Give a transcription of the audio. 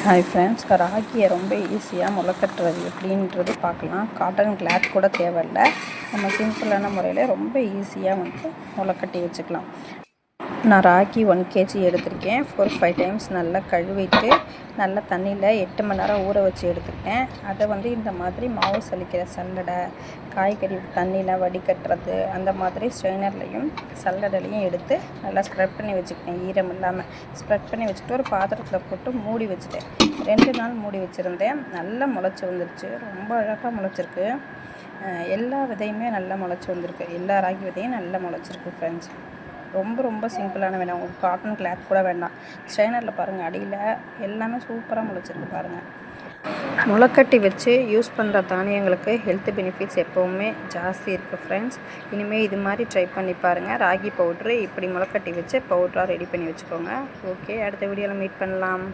Hi friends, ராகியை ரொம்ப ஈஸியாக முளைக்கட்டுறது எப்படின்றது பார்க்கலாம். காட்டன் கிளாத் கூட தேவையில்லை. நம்ம சிம்பிளான முறையில் ரொம்ப ஈஸியாக முளைக்கட்டி வச்சுக்கலாம். நான் ராகி 1 kg எடுத்திருக்கேன். 4-5 டைம்ஸ் நல்லா கழுவிட்டு நல்லா தண்ணியில் 8 மணி நேரம் ஊற வச்சு எடுத்துக்கிட்டேன். அதை இந்த மாதிரி மாவு சலிக்கிற சல்லடை, காய்கறி தண்ணியில் வடிகட்டுறது, அந்த மாதிரி ஸ்ட்ரெயினர்லையும் சல்லடைலையும் எடுத்து நல்லா ஸ்ப்ரெட் பண்ணி வச்சுக்கிட்டேன். ஈரம் இல்லாமல் ஸ்ப்ரெட் பண்ணி வச்சுட்டு ஒரு பாத்திரத்தில் போட்டு மூடி வச்சுட்டேன். 2 நாள் மூடி வச்சுருந்தேன். நல்லா முளைச்சி வந்துருச்சு. ரொம்ப அழகாக முளைச்சிருக்கு. எல்லா விதையுமே நல்லா முளைச்சி வந்திருக்கு. எல்லா ராகி விதையும் நல்லா முளைச்சிருக்கு ஃப்ரெண்ட்ஸ். ரொம்ப சிம்பிளான வேலை. உங்களுக்கு காட்டன் கிளாத் கூட வேண்டாம். ஸ்ட்ரெயினரில் பாருங்கள், அடியில் எல்லாமே சூப்பராக முளைச்சிருக்கு பாருங்கள். முளைக்கட்டி வச்சு யூஸ் பண்ணுற தானியங்களுக்கு ஹெல்த் பெனிஃபிட்ஸ் எப்போவுமே ஜாஸ்தி இருக்குது ஃப்ரெண்ட்ஸ். இனிமேல் இது மாதிரி ட்ரை பண்ணி பாருங்கள். ராகி பவுட்ரு இப்படி முளைக்கட்டி வச்சு பவுட்ராக ரெடி பண்ணி வச்சுக்கோங்க. ஓகே, அடுத்த வீடியோவில் மீட் பண்ணலாம்.